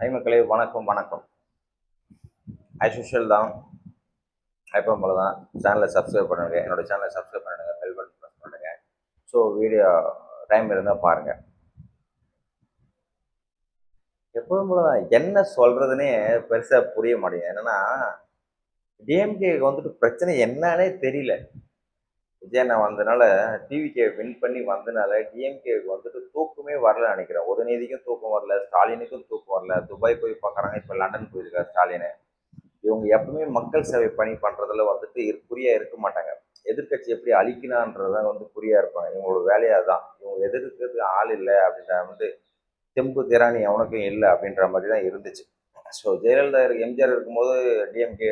High மக்களே, வணக்கம் வணக்கம். ஆஸ் யூஷுவல் தான், எப்பவும் போல தான். சேனலை சப்ஸ்கிரைப் பண்ணுங்க, என்னோட சேனலை சப்ஸ்கிரைப் பண்ணுங்க, பெல் பட்டன் ப்ரெஸ் பண்ணுங்க. ஸோ வீடியோ டைம் இருந்தால் பாருங்க. எப்பவும் போல தான், என்ன சொல்றதுன்னே பெருசாக புரிய மாட்டேங்குது. என்னன்னா டிஎம்கேக்கு வந்துட்டு பிரச்சனை என்னன்னே தெரியல. விஜயண்ணா வந்தனால, டிவிகே வின் பண்ணி வந்தனால டிஎம்கேக்கு வந்துட்டு தூக்கமே வரல நினைக்கிறேன். உதயநிதிக்கும் தூக்கம் வரல, ஸ்டாலினுக்கும் தூக்கம் வரல. துபாய் போய் பார்க்குறாங்க, இப்போ லண்டன் போயிருக்காரு ஸ்டாலின். இவங்க எப்பவுமே மக்கள் சேவை பணி பண்றதுல வந்துட்டு குறியா இருக்க மாட்டாங்க. எதிர்கட்சி எப்படி அழிக்கலான்றதான் வந்து குறியா இருப்பாங்க. இவங்களோட வேலையா தான். இவங்க எதிர்க்கிறதுக்கு ஆள் இல்லை அப்படின்ற வந்து தெம்பு திராணி அவனுக்கும் இல்லை அப்படின்ற மாதிரி தான் இருந்துச்சு. ஸோ ஜெயலலிதா எம்ஜிஆர் இருக்கும்போது டிஎம்கே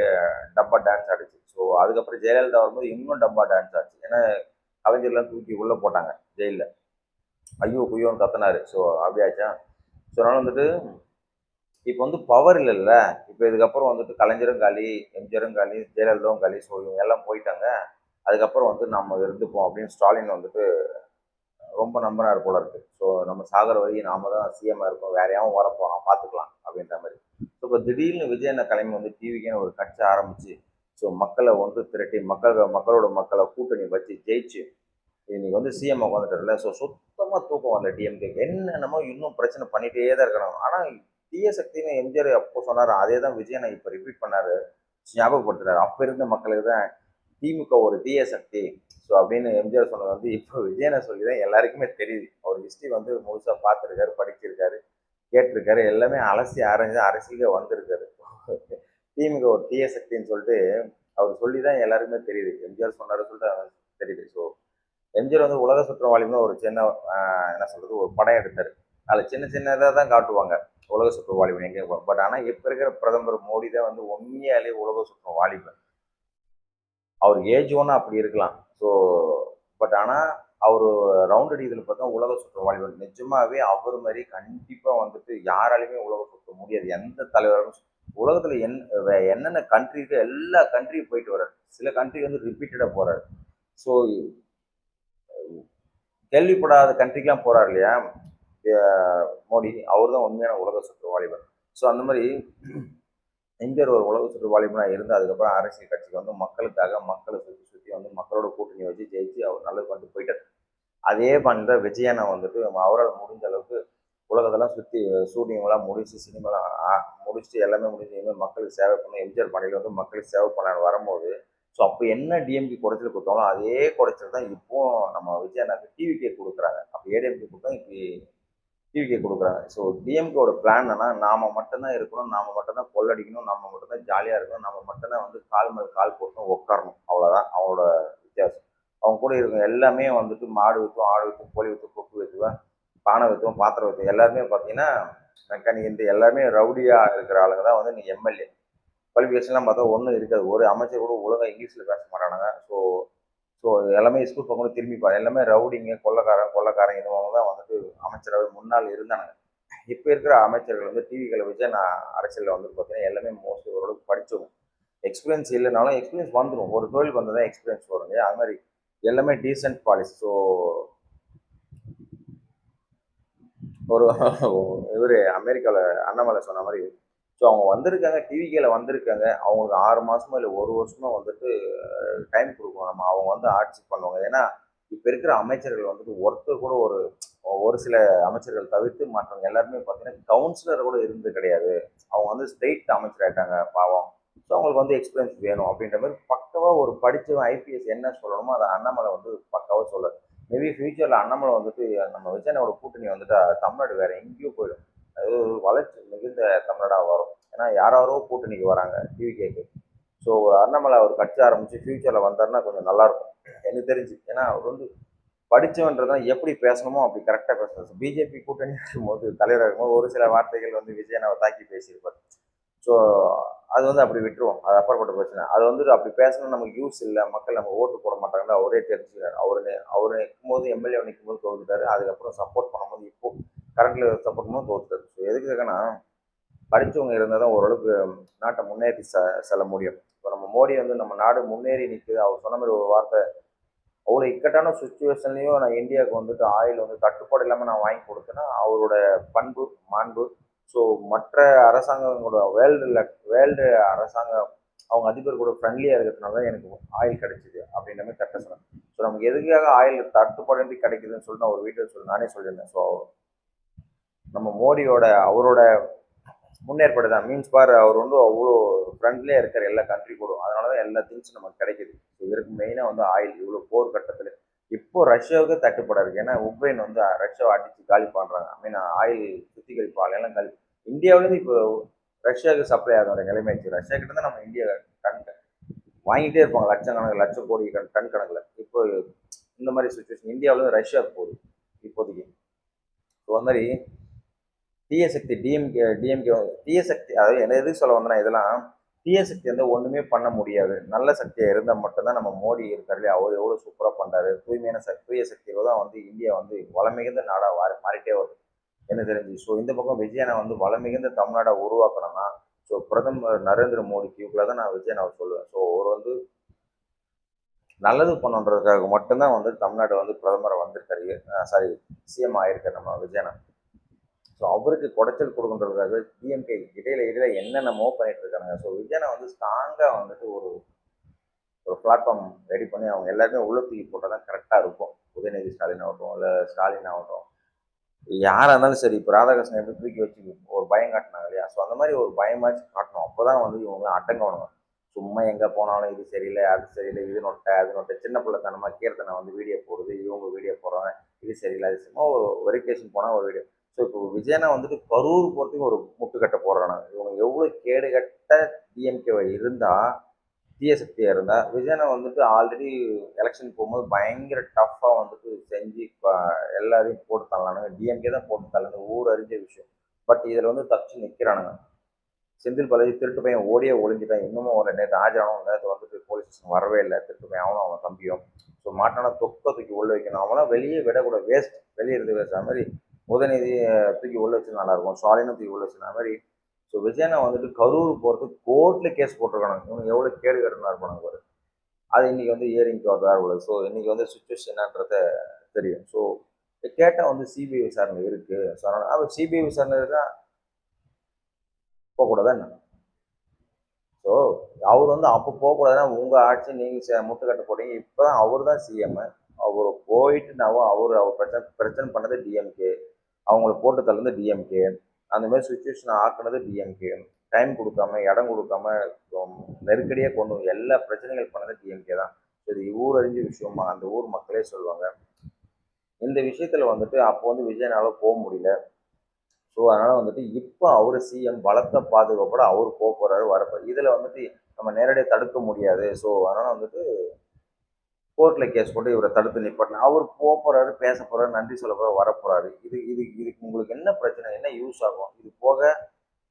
டப்பா டான்ஸ் ஆடிச்சு. ஸோ அதுக்கப்புறம் ஜெயலலிதா வரும்போது இன்னும் டப்பா டான்ஸ் ஆச்சு. ஏன்னா கலைஞர்லாம் தூக்கி உள்ள போட்டாங்க ஜெயிலில். ஐயோ குய்யோன்னு கத்தினாரு. ஸோ அப்படியாச்சா. ஸோ அதனால வந்துட்டு இப்போ வந்து பவர் இல்லைல்ல. இப்போ இதுக்கப்புறம் வந்துட்டு கலைஞரும் காலி, எம்ஜிஆரும் காலி, ஜெயலலிதாவும் காலி. ஸோ இவங்க எல்லாம் போயிட்டாங்க. அதுக்கப்புறம் வந்து நம்ம இருந்துப்போம் அப்படின்னு ஸ்டாலின் வந்துட்டு ரொம்ப நம்பினார் போல இருக்கு. ஸோ நம்ம சாகர வரையும் நாம தான் சிஎம்மாக இருப்போம், வேற யாவும் வரப்போறான் பார்த்துக்கலாம் அப்படின்ற மாதிரி. ஸோ இப்போ திடீர்னு விஜயண்ண கிளம்பி வந்து டிவிக்குன்னு ஒரு கட்சி ஆரம்பிச்சு, ஸோ மக்களை வந்து திரட்டி மக்களோட மக்களை கூட்டணி வச்சு ஜெயிச்சு இன்னைக்கு வந்து சிஎம் உட்காந்துட்டார்ல. ஸோ சுத்தமாக தூக்கம் வரல டிஎம்கேக்கு. என்னென்னமோ இன்னும் பிரச்சனை பண்ணிட்டே தான் இருக்கணும். ஆனால் தீய சக்தின்னு எம்ஜிஆர் அப்போ சொன்னார், அதே தான் விஜயனை இப்போ ரிப்பீட் பண்ணாரு, ஞாபகப்படுத்துறாரு. அப்போ இருந்த மக்களுக்கு தான் திமுக ஒரு தீய சக்தி. ஸோ அப்படின்னு எம்ஜிஆர் சொன்னது வந்து இப்போ விஜயனை சொல்லி தான் எல்லாருக்குமே தெரியுது. அவர் ஹிஸ்ட்ரி வந்து முழுசாக பார்த்துருக்காரு, படிச்சிருக்காரு, கேட்டிருக்காரு, எல்லாமே அலசி ஆராய்ஞ்சு அரசியலே வந்திருக்காரு. திமுக ஒரு தீய சக்தின்னு சொல்லிட்டு அவர் சொல்லி தான் எல்லாருக்குமே தெரியுது. எம்ஜிஆர் சொன்னாரு சொல்லிட்டு தெரியுது. ஸோ எம்ஜிஆர் வந்து உலக சுற்றுவாளின்னு ஒரு சின்ன என்ன சொல்றது ஒரு படம் எடுத்தார். அதில் சின்ன சின்னதாக தான் காட்டுவாங்க உலக சுற்று வாலிபன் எங்கே. பட் ஆனால் இப்போ இருக்கிற பிரதமர் மோடி தான் வந்து உண்மையாலே உலக சுற்று வாலிபன். அவர் ஏஜ் ஒன்று அப்படி இருக்கலாம். ஸோ பட் ஆனால் அவர் ரவுண்ட் அடிக்கிறதுல பார்த்தா உலக சுற்று வாலிபன். நிஜமாவே அவர் மாதிரி கண்டிப்பாக வந்துட்டு யாராலையுமே உலக சுற்ற முடியாது. எந்த தலைவரும் உலகத்தில் என்னென்ன கண்ட்ரி இருக்கு எல்லா கண்ட்ரியும் போயிட்டு வர்றாரு. சில கண்ட்ரி வந்து ரிப்பீட்டடாக போறாரு. ஸோ கேள்விப்படாத கண்ட்ரிக்கெலாம் போறாரு இல்லையா மோடி. அவர் தான் உண்மையான உலக சுற்று வாலிபர். ஸோ அந்த மாதிரி எம்ஜிஆர் ஒரு உலக சுற்று வாலிபனாக இருந்து அதுக்கப்புறம் அரசியல் கட்சிக்கு வந்து மக்களுக்காக மக்களை சுற்றி சுற்றி வந்து மக்களோட கூட்டணி வச்சு ஜெயிச்சு அவர் நல்லது பண்ணிட்டு போயிட்டார். அதே பண்ணி தான் விஜயனை வந்துட்டு அவரால் முடிஞ்ச அளவுக்கு உலகத்தெல்லாம் சுற்றி ஷூட்டிங்லாம் முடிச்சு சினிமாலாம் முடிச்சுட்டு எல்லாமே முடிஞ்சு இனிமேல் மக்களுக்கு சேவை பண்ண எம்ஜிஆர் பணியில் வந்து மக்களுக்கு சேவை பண்ண வரும்போது ஸோ அப்போ என்ன டிஎம்கே குறைச்சல் கொடுத்தாலும் அதே குறைச்சல் தான் இப்போ நம்ம விஜயனாக்கு டிவிக்கே கொடுக்குறாங்க. அப்போ ஏடிஎம்கே கொடுத்தா இப்போ டிவிகே கொடுக்குறாங்க. ஸோ டிஎம்கேவோட பிளான் என்னன்னா நாம மட்டும்தான் இருக்கணும், நாம மட்டும்தான் கொள்ளடிக்கணும், நம்ம மட்டும்தான் ஜாலியாக இருக்கணும், நம்ம மட்டும்தான் வந்து கால் மேல் கால் போட்டு உட்காரணும். அவ்வளோதான் அவங்களோட வித்தியாசம். அவங்க கூட இருக்க எல்லாமே வந்துட்டு மாடு விற்றும், ஆடு விற்றும், கோழி விற்றும், கொக்கு விற்றுவேன், பானை விற்றுவோம், பாத்திரம் விற்றுவோம், எல்லாருமே பார்த்தீங்கன்னா மெக்கானிக் இந்த எல்லாருமே ரவுடியாக இருக்கிற ஆளுங்க தான் வந்து நீங்கள் எம்எல்ஏ. குவாலிஃபிகேஷன்லாம் பார்த்தா ஒன்றும் இருக்காது. ஒரு அமைச்சர் கூட ஒழுங்காக இங்கிலீஷில் பேச மாட்டானுங்க. ஸோ ஸோ எல்லாமே ஸ்கூல் பக்கம் திரும்பி எல்லாமே ரவுடிங்க, கொள்ளக்காரன் இதுவங்க தான் வந்துட்டு அமைச்சரவை முன்னாள் இருந்தானுங்க. இப்போ இருக்கிற அமைச்சர்கள் வந்து டிவிகளை வச்சு நான் அரசியலில் வந்து பார்த்தீங்கன்னா எல்லாமே மோஸ்ட்லி ஓரளவுக்கு படித்தவங்க. எக்ஸ்பீரியன்ஸ் இல்லைனாலும் எக்ஸ்பீரியன்ஸ் வந்துடும். ஒரு தொழில் வந்து தான் எக்ஸ்பீரியன்ஸ் வரும் இல்லையா, அது மாதிரி எல்லாமே டீசென்ட் பாலிசி. ஸோ ஒரு இவர் அமெரிக்காவில் அண்ணாமலை சொன்ன மாதிரி ஸோ அவங்க வந்திருக்காங்க, டிவிக்கில் வந்திருக்காங்க. அவங்களுக்கு 6 மாதமோ இல்லை 1 வருஷமோ வந்துட்டு டைம் கொடுக்கணும். நம்ம அவங்க வந்து ஆட்சி பண்ணுவாங்க. ஏன்னா இப்போ இருக்கிற அமைச்சர்கள் வந்துட்டு ஒருத்தர் கூட ஒரு ஒரு சில அமைச்சர்கள் தவிர்த்து மற்றவங்க எல்லாருமே பார்த்தீங்கன்னா கவுன்சிலர் கூட இருந்து கிடையாது. அவங்க வந்து ஸ்டேட் அமைச்சர் ஆயிட்டாங்க பாவம். ஸோ அவங்களுக்கு வந்து எக்ஸ்பீரியன்ஸ் வேணும் அப்படின்ற மாதிரி பக்கவாக ஒரு படித்தவன் ஐபிஎஸ் என்ன சொல்லணுமோ அதை அண்ணாமலை வந்து பக்காவாக சொல்ல. மேபி ஃபியூச்சரில் அண்ணாமலை வந்துட்டு நம்ம விஜயனோட கூட்டணி வந்துட்டு தமிழ்நாடு வேற எங்கேயோ போயிடும். அது ஒரு வளர்ச்சி மிகுந்த தமிழ்நாடாக வரும். ஏன்னா யாரோ கூட்டணிக்கு வராங்க டிவிகேக்கு. ஸோ அண்ணாமலை அவர் கட்சி ஆரம்பிச்சு ஃபியூச்சரில் வந்தாருன்னா கொஞ்சம் நல்லாயிருக்கும் எனக்கு தெரிஞ்சு. ஏன்னா அவர் வந்து படித்தவன்றதான் எப்படி பேசணுமோ அப்படி கரெக்டாக பேசணும். பிஜேபி கூட்டணி இருக்கும்போது தலைவராக இருக்கும்போது ஒரு சில வார்த்தைகள் வந்து விஜயனை தாக்கி பேசியிருப்பார். ஸோ அது வந்து அப்படி விட்டுருவோம், அது அப்பாற்பட்ட பிரச்சனை. அது வந்துட்டு அப்படி பேசணும் நமக்கு யூஸ் இல்லை, மக்கள் நம்ம ஓட்டு போட மாட்டாங்கன்னு அவரே தெரிஞ்சுக்கிறார். அவர் நிற்கும் போது எம்எல்ஏ நிற்கும் போது தோத்துட்டாரு. அதுக்கப்புறம் சப்போர்ட் பண்ணும்போது இப்போ கரண்ட்ல சப்போர்ட் பண்ணும்போது தோத்துட்டாரு. ஸோ எதுக்காகனா படித்தவங்க இருந்தால் தான் ஓரளவுக்கு நாட்டை முன்னேற்றி செல்ல முடியும். இப்போ நம்ம மோடி வந்து நம்ம நாடு முன்னேறி நிற்குது அவர் சொன்ன மாதிரி ஒரு வார்த்தை அவ்வளோ இக்கட்டான சுச்சுவேஷன்லையும் நான் இந்தியாவுக்கு வந்துட்டு ஆயில் வந்து தட்டுப்பாடு இல்லாமல் நான் வாங்கி கொடுத்தேன்னா அவரோட பண்பு மாண்பு. ஸோ மற்ற அரசாங்கங்களோட வேர்ல்டு அரசாங்கம் அவங்க அதிபர் கூட ஃப்ரெண்ட்லியாக இருக்கிறதுனால தான் எனக்கு ஆயில் கிடைச்சிது அப்படின்ற மாதிரி கரெக்டாக சொன்னாங்க. ஸோ நமக்கு எதுக்காக ஆயில் தட்டுப்பாடு கிடைக்குதுன்னு சொல்லிட்டு நான் ஒரு வீட்டில் நானே சொல்லியிருந்தேன். ஸோ நம்ம மோடியோட அவரோட முன்னேற்பாடு தான் மீன்ஸ் பார் அவர் வந்து அவ்வளோ ஃப்ரெண்ட்லியாக இருக்கார் எல்லா கண்ட்ரி கூட. அதனால தான் எல்லா திங்ஸும் நமக்கு கிடைக்குது. ஸோ இதற்கு மெயினாக வந்து ஆயில் இவ்வளோ போர் கட்டத்தில் இப்போ ரஷ்யாவுக்கு தட்டுப்பாடாக இருக்குது. ஏன்னா உக்ரைன் வந்து ரஷ்யாவை அடித்து காலி பண்ணுறாங்க. ஐ மீன் ஆயில் சுத்திகரிப்பு ஆலையெல்லாம் காலி. இந்தியாவிலேருந்து இப்போ ரஷ்யாவுக்கு சப்ளை ஆகிற நிலைமை ஆச்சு. ரஷ்யா கிட்ட தான் நம்ம இந்தியா டன் வாங்கிட்டே இருப்பாங்க லட்சக்கணக்கில் லட்சம் கோடி டன் கணக்கில். இப்போ இந்த மாதிரி சுச்சுவேஷன் இந்தியாவிலேருந்து ரஷ்யாவுக்கு போகுது இப்போதைக்கு. ஸோ அது மாதிரி தீய சக்தி டிஎம்கே தீய சக்தி, அதாவது என்ன எதுக்கு சொல்ல வந்தேன்னா இதெல்லாம் தீய சக்தி வந்து ஒன்றுமே பண்ண முடியாது. நல்ல சக்தியாக இருந்தால் மட்டும்தான் நம்ம மோடி இருக்காரு. அவர் எவ்வளோ சூப்பராக பண்ணுறாரு. தூய்மையான தூய சக்தியில் தான் வந்து இந்தியா வந்து வளமிகுந்த நாடாக மாறிட்டே வருது எனக்கு தெரிஞ்சு. ஸோ இந்த பக்கம் விஜயனை வந்து வளமிகுந்த தமிழ்நாடை உருவாக்கணும்னா ஸோ பிரதமர் நரேந்திர மோடிக்கு இவ்வளோ தான் நான் விஜயனை சொல்லுவேன். ஸோ அவர் வந்து நல்லது பண்ணுன்றதுக்காக மட்டும்தான் வந்து தமிழ்நாடு வந்து பிரதமரை வந்திருக்காரு. சாரி, சிஎம் ஆயிருக்காரு நம்ம விஜயனை. ஸோ அவருக்கு குடைச்சல் கொடுக்குன்றதுக்காக டிஎம்கே இடையில என்னென்னமோ பண்ணிட்டு இருக்காங்க. ஸோ விஜயனை வந்து ஸ்ட்ராங்காக வந்துட்டு ஒரு ஒரு பிளாட்ஃபார்ம் ரெடி பண்ணி அவங்க எல்லாருமே உள்ள தூக்கி போட்டால் தான் கரெக்டாக இருக்கும். உதயநிதி ஸ்டாலின் ஆகட்டும், இல்லை ஸ்டாலின் ஆகட்டும், யாராக இருந்தாலும் சரி. இப்போ ராதாகிருஷ்ணன் எப்படி தூக்கி வச்சு ஒரு பயம் காட்டினாங்க இல்லையா? ஸோ அந்த மாதிரி ஒரு பயமாச்சு காட்டணும். அப்போ தான் வந்து இவங்களாம் அடங்கணுங்க. சும்மா எங்கே போனாலும் இது சரியில்லை, அது சரியில்லை, இது நொட்டை, அது நொட்டை, சின்ன பிள்ளைத்தனமாக கீர்த்தனை வந்து வீடியோ போடுது, இவங்க வீடியோ போடுறாங்க, இது சரியில்லை, அது சும்மா ஒரு வெரிஃபிகேஷன் போனால் ஒரு வீடியோ. ஸோ இப்போ விஜயனா வந்துட்டு கரூர் போகிறதுக்கு ஒரு முட்டுக்கட்டை போடுறாங்க. இவங்க எவ்வளோ கேடுகட்ட டிஎம்கே இருந்தால், தீய சக்தியாக இருந்தால், விஜயனை வந்துட்டு ஆல்ரெடி எலெக்ஷன் போகும்போது பயங்கர டஃப்பாக வந்துட்டு செஞ்சு எல்லாரையும் போட்டு தள்ளலானுங்க. டிஎம்கே தான் போட்டு தள்ளது ஊர் அறிஞ்ச விஷயம். பட் இதில் வந்து தப்பிச்சு நிற்கிறானுங்க. செந்தில் பாலாஜி திருட்டு பையன் ஓடியே ஒளிஞ்சிட்டான். இன்னமும் ஒரு நேற்று ஆஜரானும், நேற்று வந்துட்டு போலீஸ் ஸ்டேஷன் வரவே இல்லை. திருட்டு பையன் அவனும் அவன் தம்பியும். ஸோ மாட்டான தொக்க தூக்கி உள்ள வைக்கணும். அவனாம் வெளியே விடக்கூடாது, வேஸ்ட், வெளியே இருந்து வேஸ்ட். அது மாதிரி உதயநிதி தூக்கி உள்ள வச்சு நல்லாயிருக்கும், ஸ்டாலினும் தூக்கி உள்ள வச்சு மாதிரி. ஸோ விஜயனை வந்துட்டு கரூர் போகிறதுக்கு கோர்ட்டில் கேஸ் போட்டிருக்கானுங்க. இவனுக்கு எவ்வளோ கேடு கட்டணா இருப்பானுங்க பாரு. அது இன்னைக்கு வந்து இயரிங் வேறு உள்ளது. ஸோ இன்னைக்கு வந்து சுச்சுவேஷன் என்னன்றத தெரியும். ஸோ கேட்டால் வந்து சிபிஐ விசாரணை இருக்குது. ஸோ அதனால் சிபிஐ விசாரணை இருந்தால் போகக்கூடாதா என்ன? ஸோ அவர் வந்து அப்போ போகக்கூடாதுன்னா உங்கள் ஆட்சி நீங்கள் முட்டுக்கட்டை போட்டீங்க. இப்போ தான் அவர் தான் சிஎம். அவர் போயிட்டு அவர் பிரச்சனை பண்ணது டிஎம்கே. அவங்கள போட்டு தள்ளுனது டிஎம்கே. அந்த மாதிரி சுச்சுவேஷனை ஆக்குனது டிஎம்கே. டைம் கொடுக்காம, இடம் கொடுக்காம, நெருக்கடியாக கொண்டு எல்லா பிரச்சனைகள் பண்ணது டிஎம்கே தான். இது ஊர் அறிஞ்ச விஷயமா அந்த ஊர் மக்களே சொல்லுவாங்க. இந்த விஷயத்தில் வந்துட்டு அப்போ வந்து விஜயனால போக முடியல. ஸோ அதனால் வந்துட்டு இப்போ அவர் சிஎம் பலத்த பாதுகாப்போட அவர் போக போகிறாரு, வரப்போறாரு. இதில் வந்துட்டு நம்ம நேரடியாக தடுக்க முடியாது. ஸோ அதனால் வந்துட்டு கோர்ட்டில் கேஸ் போட்டு இவரை தடுத்து நிப்பாட்டணும். அவர் போக போகிறாரு, பேச போகிறாரு, நன்றி சொல்ல போகிறார், வரப்போகிறாரு. இதுக்கு உங்களுக்கு என்ன பிரச்சனை, என்ன யூஸ் ஆகும்? இது போக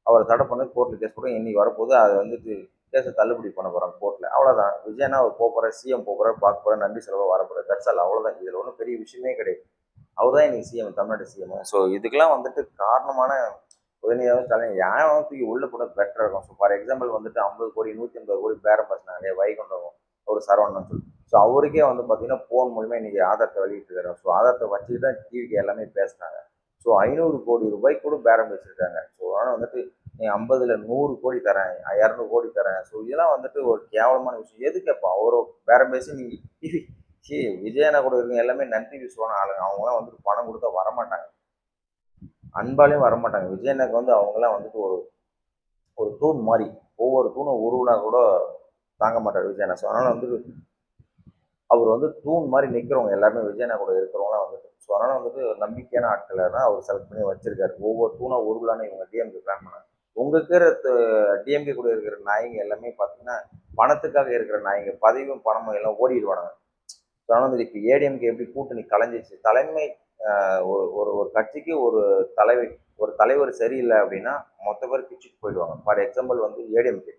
அவரை தடை பண்ணி கோர்ட்டில் கேஸ் போட்டு இன்னைக்கு வரப்போகுது. அதை வந்துட்டு கேஸை தள்ளுபடி பண்ண போகிறாங்க கோர்ட்டில். அவ்வளோதான். விஜயனா அவர் போக போகிறார், சிஎம் போக போகிறார், பார்க்க போகிறார், நன்றி சொல்ல வரப்போகிறார். That's all. அவ்வளோதான். இதில் ஒன்றும் பெரிய விஷயமே கிடையாது. அவர் தான் இன்னைக்கு சிஎம், தமிழ்நாடு சிஎம். ஸோ இதுக்கெல்லாம் வந்துட்டு காரணமான உதயநிதியாகவும் ஸ்டாலின் யாரும் தூக்கி உள்ள கூட பெட்டராக இருக்கும். ஸோ ஃபார் எக்ஸாம்பிள் வந்துட்டு 50 கோடி 150 கோடி பேரம் பேசினாங்க வைகுண்டம் ஒரு சரவணன் சொல்லி. ஸோ அவருக்கே வந்து பார்த்தீங்கன்னா ஃபோன் மூலிமா இன்னைக்கு ஆதாரத்தை வெளியிட்டிருக்காரு. ஸோ ஆதாரத்தை வச்சுட்டு தான் டிவிக்கு எல்லாமே பேசுனாங்க. ஸோ 500 கோடி ரூபாய்க்கு கூட பேரம் பேசியிருக்காங்க. ஸோ அதனால் வந்துட்டு நீ 50ல் 100 கோடி தரேன், 200 கோடி தரேன். ஸோ இதெல்லாம் வந்துட்டு ஒரு கேவலமான விஷயம். எதுக்கு அப்போ அவரோ பேரம் பேசி நீங்கள் டிவி விஜயனா கூட இருக்க எல்லாமே நன்றி விசுவான ஆளுங்க. அவங்களாம் வந்துட்டு பணம் கொடுத்தா வரமாட்டாங்க, அன்பாலையும் வரமாட்டாங்க. விஜயனுக்கு வந்து அவங்களாம் வந்துட்டு ஒரு ஒரு தூண் மாதிரி, ஒவ்வொரு தூணும் உருவினா கூட தாங்க மாட்டார் விஜயனா. ஸோ அதனால் வந்துட்டு அவர் வந்து தூண் மாதிரி நிற்கிறவங்க எல்லாருமே விஜயனா கூட இருக்கிறவங்களாம் வந்துட்டு. ஸோ அதனால் வந்துட்டு நம்பிக்கையான ஆட்களை தான் அவர் செலக்ட் பண்ணி வச்சிருக்காரு. ஒவ்வொரு தூணாக உருவலான்னு இவங்க டிஎம்கே பிளான் பண்ணாங்க. உங்களுக்கு இருக்கிற டிஎம்கே கூட இருக்கிற நாய்ங்க எல்லாமே பார்த்தீங்கன்னா பணத்துக்காக இருக்கிற நாய்ங்க, பதவியும் பணமும் எல்லாம் ஓடிடுவானுங்க. ஸோ அதனால் வந்து இப்போ ஏடிஎம்கே எப்படி கூட்டணி கலைஞ்சிச்சு, தலைமை ஒரு ஒரு கட்சிக்கு ஒரு தலைவர் சரியில்லை அப்படின்னா மொத்த பேர் பிச்சுட்டு போயிடுவாங்க. ஃபார் எக்ஸாம்பிள் வந்து ஏடிஎம்கே.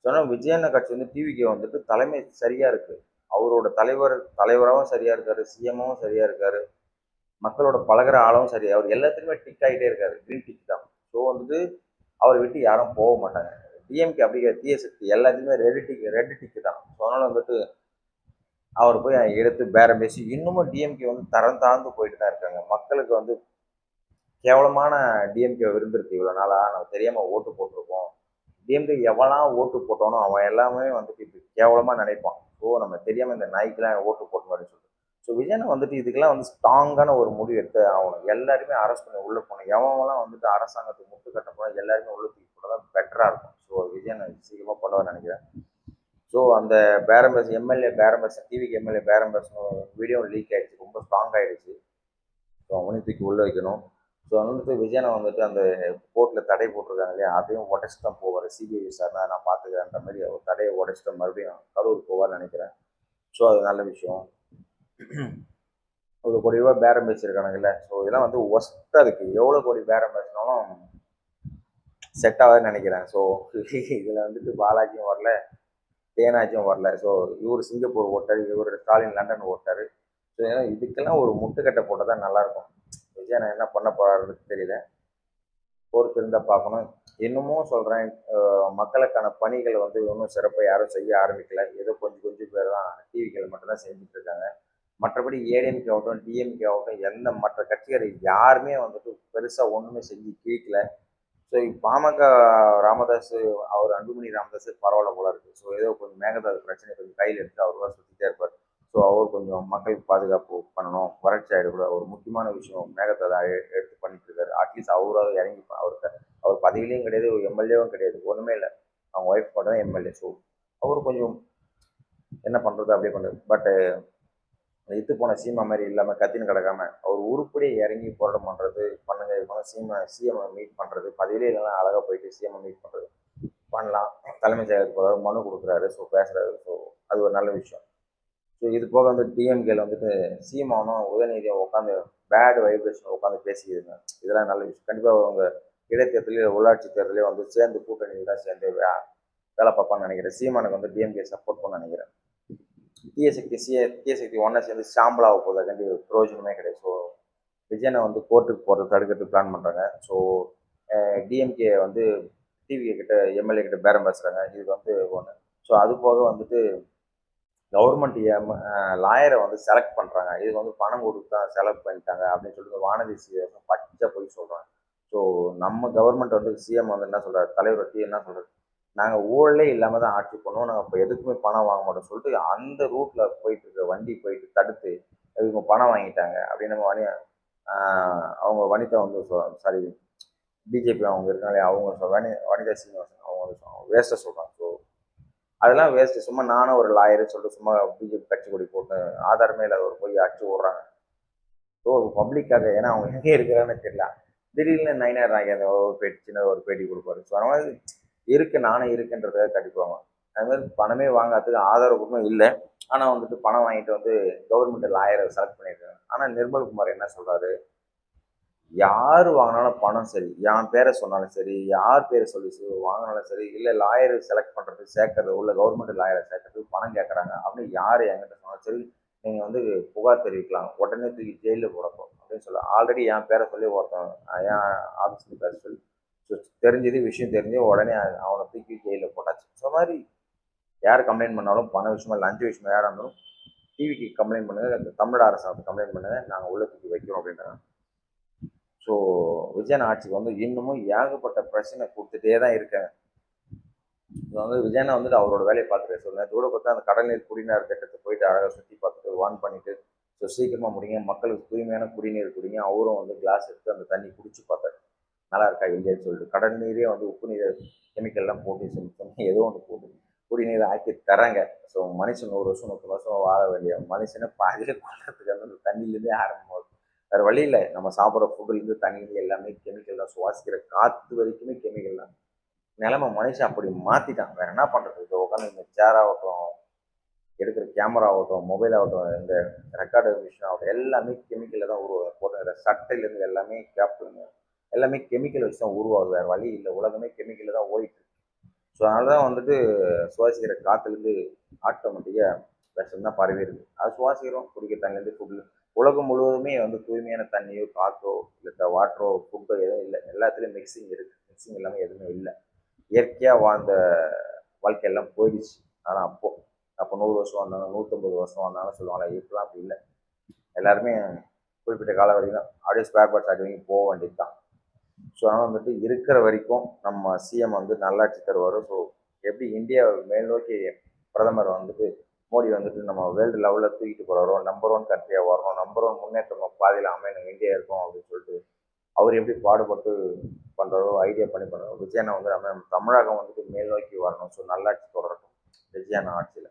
சொன்னால் விஜயண்ண கட்சி வந்து டிவிகே வந்துட்டு தலைமை சரியாக இருக்குது. அவரோட தலைவராகவும் சரியாக இருக்காரு, சிஎம்மும் சரியாக இருக்காரு, மக்களோட பழகிற ஆளும் சரியா, அவர் எல்லாத்துக்குமே டிக் ஆகிட்டே இருக்காரு, க்ரீன் டிக் தான். ஸோ வந்துட்டு அவரை விட்டு யாரும் போக மாட்டாங்க. டிஎம்கே அப்படிங்கிற தீய சக்தி எல்லாத்துக்குமே ரெட் டிக் தான். ஸோ அதனால் வந்துட்டு அவர் போய் எடுத்து பேரம் பேசி இன்னமும் டிஎம்கே வந்து தரம் தாழ்ந்து போயிட்டு தான் இருக்காங்க. மக்களுக்கு வந்து கேவலமான டிஎம்கே இருந்திருக்கு இவ்வளோ நாளாக. நம்ம தெரியாமல் ஓட்டு போட்டிருக்கோம். டிஎம்கே எவெல்லாம் ஓட்டு போட்டானோ அவன் எல்லாமே வந்துட்டு இது கேவலமாக நினைப்பான். ஸோ நம்ம தெரியாமல் இந்த நாய்க்கெல்லாம் ஓட்டு போட்டோம் அப்படின்னு சொல்லிட்டு. ஸோ விஜயனை வந்துட்டு இதுக்கெல்லாம் வந்து ஸ்ட்ராங்கான ஒரு முடிவு எடுத்து ஆகணும். எல்லாருமே அரெஸ்ட் பண்ணி உள்ளே போகணும். எவன்லாம் வந்துட்டு அரசாங்கத்துக்கு முட்டு கட்ட போனால் எல்லாருமே உள்ள தூக்கி போட்டால் தான் பெட்டராக இருக்கும். ஸோ விஜயனை சீக்கிரமாக பண்ணுவான்னு நினைக்கிறேன். ஸோ அந்த பேரம்பஸ் எம்எல்ஏ பேரம்பஸ் டிவிக்கு எம்எல்ஏ பேரம்பஸ் வீடியோ லீக் ஆகிடுச்சு, ரொம்ப ஸ்ட்ராங் ஆகிடுச்சு. ஸோ அவனையும் தூக்கி உள்ளே வைக்கணும். ஸோ வந்துட்டு விஜயனை வந்துட்டு அந்த கோர்ட்டில் தடை போட்டிருக்காங்க இல்லையா, அதையும் உடச்சிட்டு தான் போவார். சிபிஐ விசாரணை நான் பார்த்துக்கிறேன்ற மாதிரி ஒரு தடையை உடச்சிட்டு மறுபடியும் கரூர் போவார்னு நினைக்கிறேன். ஸோ அது நல்ல விஷயம். ஒரு கோடி ரூபாய் பேரம் பேசியிருக்கானுங்கல்ல, ஸோ இதெல்லாம் வந்து ஒஸ்ட்டாக இருக்குது. எவ்வளோ கோடி பேரம் பேசினாலும் செட் ஆகாதுன்னு நினைக்கிறேன். ஸோ இதில் வந்துட்டு பாலாஜியும் வரல, தேனாச்சும் வரல. ஸோ இவர் சிங்கப்பூர் ஓட்டார், இவர் ஸ்டாலின் லண்டன் ஓட்டார். ஸோ இதுக்கெல்லாம் ஒரு முட்டுக்கட்டை போட்டால் தான் நல்லாயிருக்கும். விஜயனை என்ன பண்ண போகிறாருன்னு தெரியல, பொறுத்து இருந்தால் பார்க்கணும். இன்னமும் சொல்கிறேன், மக்களுக்கான பணிகளை வந்து இன்னும் சிறப்பாக யாரும் செய்ய ஆரம்பிக்கல. ஏதோ கொஞ்சம் கொஞ்சம் பேர் தான் டிவிக்கள் மட்டும்தான் செஞ்சுட்டு இருக்காங்க. மற்றபடி ஏடிஎம்கே ஆகட்டும் டிஎம்கே ஆகட்டும் எந்த மற்ற கட்சிகள் யாருமே வந்துட்டு பெருசாக ஒன்றுமே செஞ்சு கீழ்க்கல. ஸோ பாமக ராமதாஸ், அவர் அன்புமணி ராமதாஸ் பரவாயில்ல போல இருக்குது. ஸோ ஏதோ கொஞ்சம் மேகதாது பிரச்சனை கொஞ்சம் கையில் எடுத்து அவர் தான் சுற்றிட்டே இருப்பார். ஸோ அவர் கொஞ்சம் மக்களுக்கு பாதுகாப்பு பண்ணணும், வறட்சி ஆகிடக்கூட ஒரு முக்கியமான விஷயம் மேகதாதை எடுத்து பண்ணிட்டு இருக்காரு. அட்லீஸ்ட் அவராவது இறங்கி அவருக்கு அவர் பதவியிலையும் கிடையாது, ஒரு எம்எல்ஏவும் கிடையாது, ஒன்றுமே இல்லை. அவங்க ஒய்ஃப் மட்டும் தான் எம்எல்ஏ. ஸோ அவர் கொஞ்சம் என்ன பண்ணுறது அப்படியே பண்ணுறது. பட்டு இத்து போன சீமா மாதிரி இல்லாமல் கத்தின்னு கிடக்காம அவர் உருப்படியை இறங்கி போராட்டம் பண்ணுறது பண்ணுங்க. இது சிஎம் மீட் பண்ணுறது பதவியிலே இல்லைன்னா அழகாக போயிட்டு சிஎம் மீட் பண்ணுறது பண்ணலாம். தலைமைச் செயலருக்கு போகிறாரு, மனு கொடுக்குறாரு, ஸோ பேசுகிறாரு. ஸோ அது ஒரு நல்ல விஷயம். ஸோ இது போக வந்து டிஎம்கேல வந்துட்டு சீமானும் உதயநிதியும் உட்காந்து பேட் வைப்ரேஷன் உட்காந்து பேசிக்கிதுங்க. இதெல்லாம் நல்ல விஷயம். கண்டிப்பாக அவங்க இடைத்தேர்தலையும் உள்ளாட்சி தேர்தலையும் வந்து சேர்ந்து கூட்டணியில் தான் சேர்ந்து வேலை பார்ப்பான்னு நினைக்கிறேன். சீமானுக்கு வந்து டிஎம்கே சப்போர்ட் பண்ண நினைக்கிறேன். தீயசக்தி ஒன்றா சேர்ந்து சாம்பலாக போகுது, கண்டிப்பாக பிரயோஜனமே கிடையாது. ஸோ விஜயனை வந்து கோர்ட்டுக்கு போகிறது தடுக்கிறதுக்கு பிளான் பண்ணுறாங்க. ஸோ டிஎம்கே வந்து டிவிகே கிட்ட எம்எல்ஏ கிட்ட பேரம் பேசுகிறாங்க. இது வந்து ஒன்று. ஸோ அது போக வந்துட்டு கவர்மெண்ட் லாயரை வந்து செலக்ட் பண்ணுறாங்க. இது வந்து பணம் கொடுத்து தான் செலக்ட் பண்ணிட்டாங்க அப்படின்னு சொல்லிட்டு வானதி சீனிவாசன் பச்சை போய் சொல்கிறாங்க. ஸோ நம்ம கவர்மெண்ட் வந்து சிஎம் வந்து என்ன சொல்கிறார், தலைவர் வச்சு என்ன சொல்கிறார், நாங்கள் ஊழலே இல்லாமல் தான் ஆட்சி பண்ணுவோம், நாங்கள் இப்போ எதுக்குமே பணம் வாங்க மாட்டோம் சொல்லிட்டு அந்த ரூட்டில் போயிட்டு இருக்க வண்டி போயிட்டு தடுத்து இவங்க பணம் வாங்கிட்டாங்க அப்படின்னு நம்ம அவங்க வனிதா வந்து சாரி பிஜேபி அவங்க இருக்காங்களே அவங்க வனிதா சீனிவாசன் அவங்க வேஸ்ட்டை சொல்கிறாங்க. ஸோ அதெல்லாம் வேஸ்ட்டு. சும்மா நானும் ஒரு லாயர்னு சொல்லிட்டு சும்மா பிஜேபி கட்சி கொடி போட்டு ஆதாரமே இல்லாத ஒரு போய் அடிச்சு விட்றாங்க. ஸோ பப்ளிக்காக, ஏன்னா அவங்க எங்கே இருக்கிறான்னு தெரியல. திடீர்னு நயினார் நாயகன் ஒரு பேட்டி சின்ன ஒரு பேட்டி கொடுப்பாரு. ஸோ அதனால இருக்கு, நானும் இருக்குன்றதை கட்டிக்குவாங்க. அது மாதிரி பணமே வாங்காததுக்கு ஆதாரபூர்வம் இல்லை. ஆனால் வந்துட்டு பணம் வாங்கிட்டு வந்து கவர்மெண்ட் லாயரை செலக்ட் பண்ணியிருக்காங்க. ஆனால் நிர்மல்குமார் என்ன சொல்கிறாரு, யார் வாங்கினாலும் பணம் சரி, என் பேரை சொன்னாலும் சரி, யார் பேரை சொல்லி வாங்கினாலும் சரி, இல்லை லாயர் செலக்ட் பண்ணுறது சேர்க்கறது உள்ள கவர்மெண்ட் லாயரை சேர்க்கறதுக்கு பணம் கேட்குறாங்க அப்படின்னு யார் என்கிட்ட சொன்னாலும் சரி, நீங்கள் வந்து புகார் தெரிவிக்கலாம், உடனே தூக்கி ஜெயிலில் போடப்போம் அப்படின்னு சொல்ல. ஆல்ரெடி என் பேரை சொல்லி ஒருத்தன் என் ஆஃபீஸில் பேர சொல்லி தெரிஞ்சது விஷயம் தெரிஞ்சு உடனே அவனை தூக்கி ஜெயிலில் போட்டாச்சு. ஸோ மாதிரி யார் கம்ப்ளைண்ட் பண்ணாலும் பண விஷயமா லஞ்ச விஷயமா யாராக இருந்தாலும் டிவிக்கு கம்ப்ளைண்ட் பண்ணுங்க, தமிழ் அரசாங்கத்துக்கு கம்ப்ளைண்ட் பண்ணுங்க, நாங்கள் உள்ள தூக்கி வைக்கிறோம் அப்படின்றாங்க. ஸோ விஜயன் ஆட்சிக்கு வந்து இன்னமும் ஏகப்பட்ட பிரச்சனை கொடுத்துட்டே தான் இருக்காங்க. இப்போ வந்து விஜயனை வந்துட்டு அவரோட வேலையை பார்த்துட்டு சொல்லுங்கள். கூட பார்த்தா அந்த கடல் நீர் குடிநீர் திட்டத்தை போயிட்டு அழகாக சுற்றி பார்த்துட்டு வான் பண்ணிட்டு ஸோ சீக்கிரமாக முடிங்க, மக்களுக்கு தூய்மையான குடிநீர் குடிங்க. அவரும் வந்து கிளாஸ் எடுத்து அந்த தண்ணி குடிச்சு பார்த்தாரு, நல்லா இருக்கா இல்லையான்னு சொல்லிட்டு. கடல் நீரே வந்து உப்பு நீரை கெமிக்கல்லாம் போட்டு சொல்லி ஏதோ ஒன்று போட்டு குடிநீரை ஆக்கி தராங்க. ஸோ மனுஷன் 100 வருஷம் 30 வருஷம் வாழ வேண்டிய மனுஷனை பாதியில கொள்றதுக்கு அந்த தண்ணியிலேருந்தே ஆரம்பம். வேறு வழி இல்லை. நம்ம சாப்பிட்ற ஃபுட்டுலேருந்து தண்ணியிலேருந்து எல்லாமே கெமிக்கல் தான். சுவாசிக்கிற காற்று வரைக்குமே கெமிக்கல் தான். நிலைமை மனுஷன் அப்படி மாற்றிட்டான். வேறு என்ன பண்ணுறது? இப்போ உட்காந்து இந்த சேர் ஆகட்டும், எடுக்கிற கேமரா ஆகட்டும், மொபைல் ஆகட்டும், இந்த ரெக்கார்டு மிஷின் ஆகட்டும், எல்லாமே கெமிக்கலில் தான் உருவாகுது. போடுற சட்டையிலேருந்து எல்லாமே கேப்புங்க எல்லாமே கெமிக்கல் வச்சு தான் உருவாகுது. வேறு வழி இல்லை. உலகமே கெமிக்கலில் தான் ஓடிட்டு. ஸோ அதனால தான் வந்துட்டு சுவாசிக்கிற காற்றுலேருந்து ஆட்டோமேட்டிக்காக விஷம் தான் பரவி இருக்குது. அது சுவாசிக்கிறோம், குடிக்கிற தண்ணிலேருந்து ஃபுட்டு. உலகம் முழுவதுமே வந்து தூய்மையான தண்ணியோ காற்றோ இல்லை வாட்டரோ ஃபுட்டோ எதுவும் இல்லை. எல்லாத்துலேயும் மிக்சிங் இருக்குது. மிக்சிங் இல்லாமல் எதுவுமே இல்லை. இயற்கையாக வாழ்ந்த வாழ்க்கையெல்லாம் போயிடுச்சு. ஆனால் அப்போது அப்போ 100 வருஷம் வந்தாங்க, 150 வருஷம் வந்தாலும் சொல்லுவாங்களே, இப்பெல்லாம் அப்படி இல்லை. எல்லாருமே குறிப்பிட்ட காலம் வரைக்கும் தான் அப்படியே ஸ்பேர் பார்ட்ஸ் ஆட்டி வாங்கி போக வேண்டியது தான். ஸோ அதனால் வந்துட்டு இருக்கிற வரைக்கும் நம்ம சிஎம் வந்து நல்லாட்சி தருவார். ஸோ எப்படி இந்தியா மேல் நோக்கி பிரதமர் வந்துட்டு மோடி வந்துட்டு நம்ம வேர்ல்டு லெவலில் தூக்கிட்டு போகிறாரோ, நம்பர் 1 கண்ட்ரியாக வரணும், நம்பர் 1 முன்னேற்றம் பாதையில் அமையணும் இந்தியா இருக்கும் அப்படின்னு சொல்லிட்டு அவர் எப்படி பாடுபட்டு பண்ணுறதோ ஐடியா பண்ணி பண்ணுறோம். விஜயனை வந்து நம்ம தமிழகம் வந்துட்டு மேல் நோக்கி வரணும். ஸோ நல்லாட்சி தொடரட்டும் விஜயண்ணா ஆட்சியில்.